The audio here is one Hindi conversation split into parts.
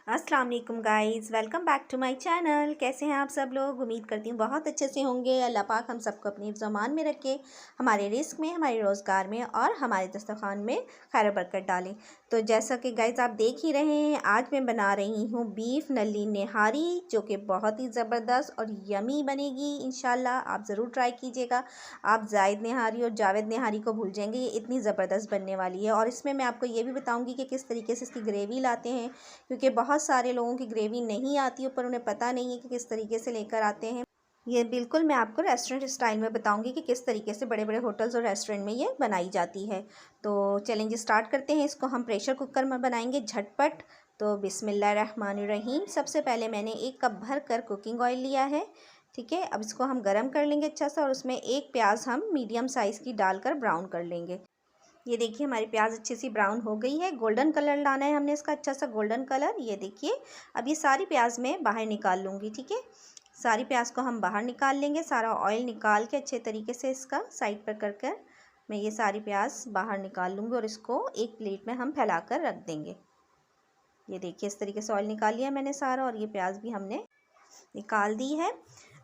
अस्सलाम वालेकुम guys, welcome back to my channel. कैसे हैं आप सब लोग? उम्मीद करती हूँ बहुत अच्छे से होंगे। अल्लाह पाक हम सबको अपनी ज़मान में रखे, हमारे रिस्क में, हमारे रोज़गार में और हमारे दस्तरखान में खैर बरकत डालें। तो जैसा कि गाइज़ आप देख ही रहे हैं, आज मैं बना रही हूँ बीफ नल्ली निहारी, जो कि बहुत ही ज़बरदस्त और यमी बनेगी इंशाल्लाह। आप ज़रूर ट्राई कीजिएगा। आप जायद निहारी और जावेद निहारी को भूल जाएंगे, ये इतनी ज़बरदस्त बनने वाली है। और इसमें मैं आपको ये भी बताऊँगी कि किस तरीके से इसकी ग्रेवी लाते हैं, क्योंकि बहुत सारे लोगों की ग्रेवी नहीं आती है, पर उन्हें पता नहीं है कि किस तरीके से लेकर आते हैं। ये बिल्कुल मैं आपको रेस्टोरेंट स्टाइल में बताऊंगी कि किस तरीके से बड़े बड़े होटल्स और रेस्टोरेंट में ये बनाई जाती है। तो चैलेंज स्टार्ट करते हैं। इसको हम प्रेशर कुकर में बनाएंगे झटपट। तो बिस्मिल्लाहिर्रहमानिर्रहीम। सबसे पहले मैंने 1 कप भर कर कुकिंग ऑयल लिया है, ठीक है। अब इसको हम गर्म कर लेंगे अच्छा सा, और उसमें 1 प्याज हम मीडियम साइज़ की डालकर ब्राउन कर लेंगे। ये देखिए हमारी प्याज अच्छी सी ब्राउन हो गई है। गोल्डन कलर लाना है हमने इसका, अच्छा सा गोल्डन कलर। ये देखिए अब ये सारी प्याज मैं बाहर निकाल लूँगी, ठीक है। सारी प्याज को हम बाहर निकाल लेंगे। सारा ऑयल निकाल के अच्छे तरीके से इसका साइड पर कर मैं ये सारी प्याज बाहर निकाल लूँगी, और इसको एक प्लेट में हम फैला कर रख देंगे। ये देखिए इस तरीके से ऑयल निकाल लिया मैंने सारा, और ये प्याज भी हमने निकाल दी है।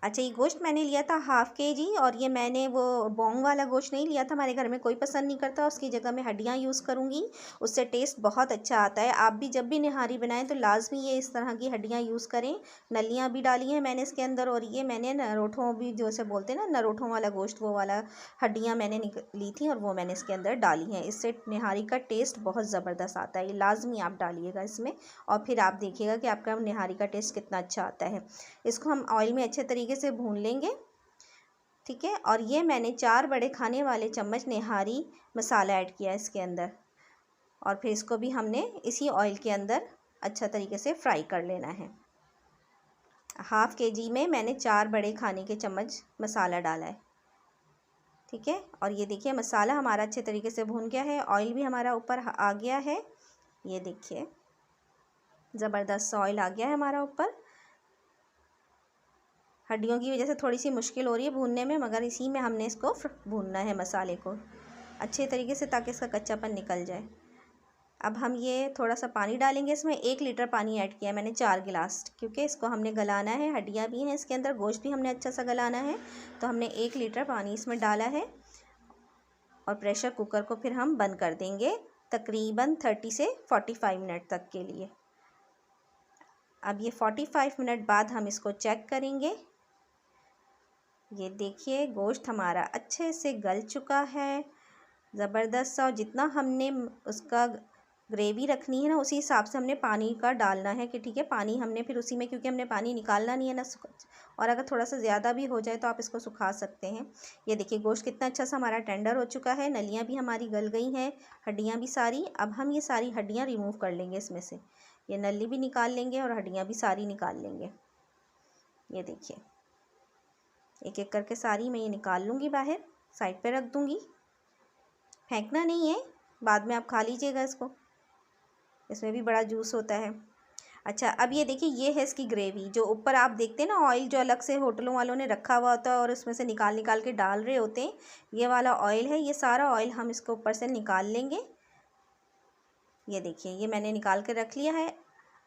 अच्छा, ये गोश्त मैंने लिया था हाफ़ केजी, और ये मैंने वो बोंग वाला गोश्त नहीं लिया था, हमारे घर में कोई पसंद नहीं करता। उसकी जगह मैं हड्डियाँ यूज़ करूँगी, उससे टेस्ट बहुत अच्छा आता है। आप भी जब भी निहारी बनाएं तो लाजमी ये इस तरह की हड्डियाँ यूज़ करें। नलियाँ भी डाली हैं मैंने इसके अंदर, और ये मैंने नरोठों भी जैसे बोलते हैं ना, नरोठों वाला गोश्त, वो वाला हड्डियाँ मैंने ली थी और वो मैंने इसके अंदर डाली हैं। इससे निहारी का टेस्ट बहुत ज़बरदस्त आता है। ये लाजमी आप डालिएगा इसमें, और फिर आप देखिएगा कि आपका निहारी का टेस्ट कितना अच्छा आता है। इसको हम ऑयल में अच्छे तरीके से भून लेंगे, ठीक है। और ये मैंने 4 बड़े खाने वाले चम्मच निहारी मसाला ऐड किया इसके अंदर, और फिर इसको भी हमने इसी ऑयल के अंदर अच्छा तरीके से फ्राई कर लेना है। हाफ़ केजी में मैंने 4 बड़े खाने के चम्मच मसाला डाला है, ठीक है। और ये देखिए मसाला हमारा अच्छे तरीके से भून गया है, ऑयल भी हमारा ऊपर आ गया है। ये देखिए ज़बरदस्त ऑयल आ गया है हमारा ऊपर। हड्डियों की वजह से थोड़ी सी मुश्किल हो रही है भूनने में, मगर इसी में हमने इसको भूनना है मसाले को अच्छे तरीके से, ताकि इसका कच्चापन निकल जाए। अब हम ये थोड़ा सा पानी डालेंगे इसमें। 1 लीटर पानी ऐड किया मैंने, 4 गिलास, क्योंकि इसको हमने गलाना है। हड्डियाँ भी हैं इसके अंदर, गोश्त भी हमने अच्छा सा गलाना है। तो हमने 1 लीटर पानी इसमें डाला है, और प्रेशर कुकर को फिर हम बंद कर देंगे तकरीबन 30 से 45 मिनट तक के लिए। अब ये 45 मिनट बाद हम इसको चेक करेंगे। ये देखिए गोश्त हमारा अच्छे से गल चुका है, ज़बरदस्त सा। और जितना हमने उसका ग्रेवी रखनी है ना, उसी हिसाब से हमने पानी का डालना है, कि ठीक है। पानी हमने फिर उसी में, क्योंकि हमने पानी निकालना नहीं है ना, और अगर थोड़ा सा ज़्यादा भी हो जाए तो आप इसको सुखा सकते हैं। ये देखिए गोश्त कितना अच्छा सा हमारा टेंडर हो चुका है, नलियाँ भी हमारी गल गई हैं, हड्डियाँ भी सारी। अब हम ये सारी हड्डियाँ रिमूव कर लेंगे इसमें से। ये नली भी निकाल लेंगे और हड्डियाँ भी सारी निकाल लेंगे। ये देखिए एक एक करके सारी मैं ये निकाल लूँगी बाहर, साइड पे रख दूँगी। फेंकना नहीं है, बाद में आप खा लीजिएगा इसको, इसमें भी बड़ा जूस होता है। अच्छा, अब ये देखिए ये है इसकी ग्रेवी। जो ऊपर आप देखते हैं ना ऑयल, जो अलग से होटलों वालों ने रखा हुआ होता है और उसमें से निकाल निकाल के डाल रहे होते हैं, ये वाला ऑयल है। ये सारा ऑयल हम इसके ऊपर से निकाल लेंगे। ये देखिए ये मैंने निकाल के रख लिया है।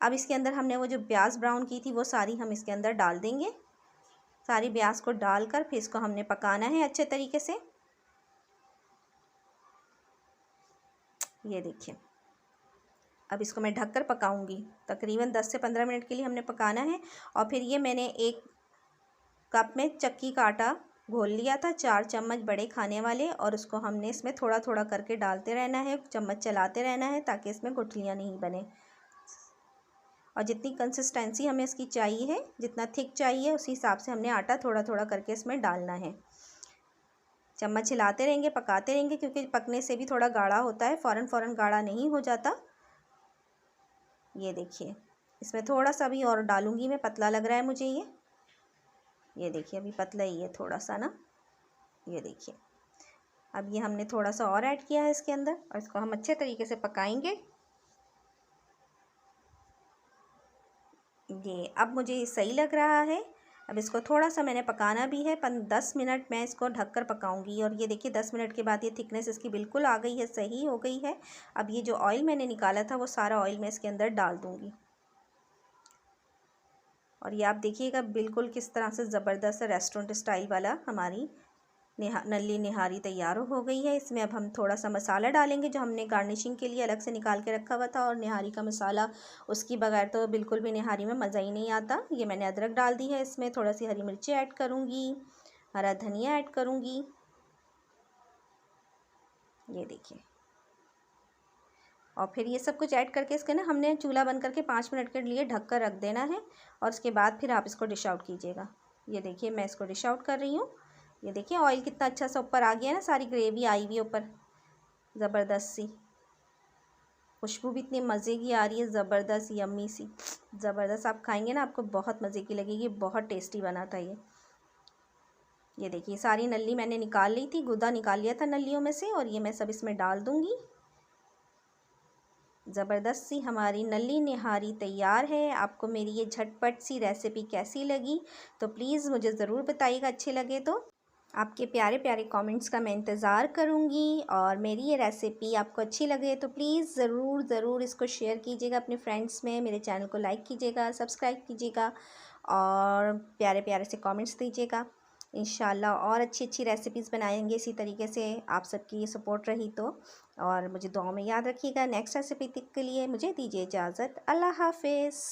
अब इसके अंदर हमने वो जो प्याज ब्राउन की थी वो सारी हम इसके अंदर डाल देंगे। सारी प्याज को डालकर फिर इसको हमने पकाना है अच्छे तरीके से। ये देखिए अब इसको मैं ढककर पकाऊंगी, तकरीबन 10 से 15 मिनट के लिए हमने पकाना है। और फिर ये मैंने 1 कप में चक्की का आटा घोल लिया था, 4 चम्मच बड़े खाने वाले, और उसको हमने इसमें थोड़ा थोड़ा करके डालते रहना है, चम्मच चलाते रहना है, ताकि इसमें गुठलियाँ नहीं बने। और जितनी कंसिस्टेंसी हमें इसकी चाहिए है, जितना थिक चाहिए, उसी हिसाब से हमने आटा थोड़ा थोड़ा करके इसमें डालना है। चम्मच हिलाते रहेंगे, पकाते रहेंगे, क्योंकि पकने से भी थोड़ा गाढ़ा होता है, फ़ौरन फ़ौरन गाढ़ा नहीं हो जाता। ये देखिए इसमें थोड़ा सा भी और डालूंगी मैं, पतला लग रहा है मुझे ये देखिए अभी पतला ही है थोड़ा सा ना। ये देखिए अब ये हमने थोड़ा सा और ऐड किया है इसके अंदर, और इसको हम अच्छे तरीके से पकाएंगे। ये अब मुझे ये सही लग रहा है। अब इसको थोड़ा सा मैंने पकाना भी है, 10 मिनट मैं इसको ढककर पकाऊंगी। और ये देखिए 10 मिनट के बाद ये थिकनेस इसकी बिल्कुल आ गई है, सही हो गई है। अब ये जो ऑयल मैंने निकाला था वो सारा ऑयल मैं इसके अंदर डाल दूंगी। और ये आप देखिएगा बिल्कुल किस तरह से ज़बरदस्त रेस्टोरेंट स्टाइल वाला हमारी नल्ली निहारी तैयार हो गई है। इसमें अब हम थोड़ा सा मसाला डालेंगे जो हमने गार्निशिंग के लिए अलग से निकाल के रखा हुआ था। और निहारी का मसाला, उसकी बगैर तो बिल्कुल भी निहारी में मज़ा ही नहीं आता। ये मैंने अदरक डाल दी है, इसमें थोड़ा सी हरी मिर्ची ऐड करूँगी, हरा धनिया ऐड करूँगी। ये देखिए, और फिर ये सब कुछ ऐड करके इसके ना हमने चूल्हा बंद करके 5 मिनट के लिए ढक कर रख देना है। और उसके बाद फिर आप इसको डिश आउट कीजिएगा। ये देखिए मैं इसको डिश आउट कर रही हूँ। ये देखिए ऑयल कितना अच्छा सा ऊपर आ गया है ना, सारी ग्रेवी आई हुई है ऊपर, ज़बरदस्त सी खुशबू भी इतनी मज़े की आ रही है, ज़बरदस्त यम्मी सी, ज़बरदस्त। आप खाएंगे ना आपको बहुत मज़े की लगेगी, बहुत टेस्टी बना था ये देखिए सारी नल्ली मैंने निकाल ली थी, गुदा निकाल लिया था नल्लियों में से, और ये मैं सब इसमें डाल दूँगी। ज़बरदस्त सी हमारी नल्ली निहारी तैयार है। आपको मेरी ये झटपट सी रेसिपी कैसी लगी तो प्लीज़ मुझे ज़रूर बताइएगा। अच्छी लगे तो आपके प्यारे प्यारे कमेंट्स का मैं इंतज़ार करूँगी। और मेरी ये रेसिपी आपको अच्छी लगे तो प्लीज़ ज़रूर इसको शेयर कीजिएगा अपने फ्रेंड्स में। मेरे चैनल को लाइक कीजिएगा, सब्सक्राइब कीजिएगा और प्यारे प्यारे से कमेंट्स दीजिएगा। इंशाल्लाह और अच्छी अच्छी रेसिपीज़ बनाएंगे इसी तरीके से, आप सबकी ये सपोर्ट रही तो। और मुझे दुआ में याद रखिएगा। नेक्स्ट रेसिपी के लिए मुझे दीजिए इजाज़त। अल्लाह हाफिज़।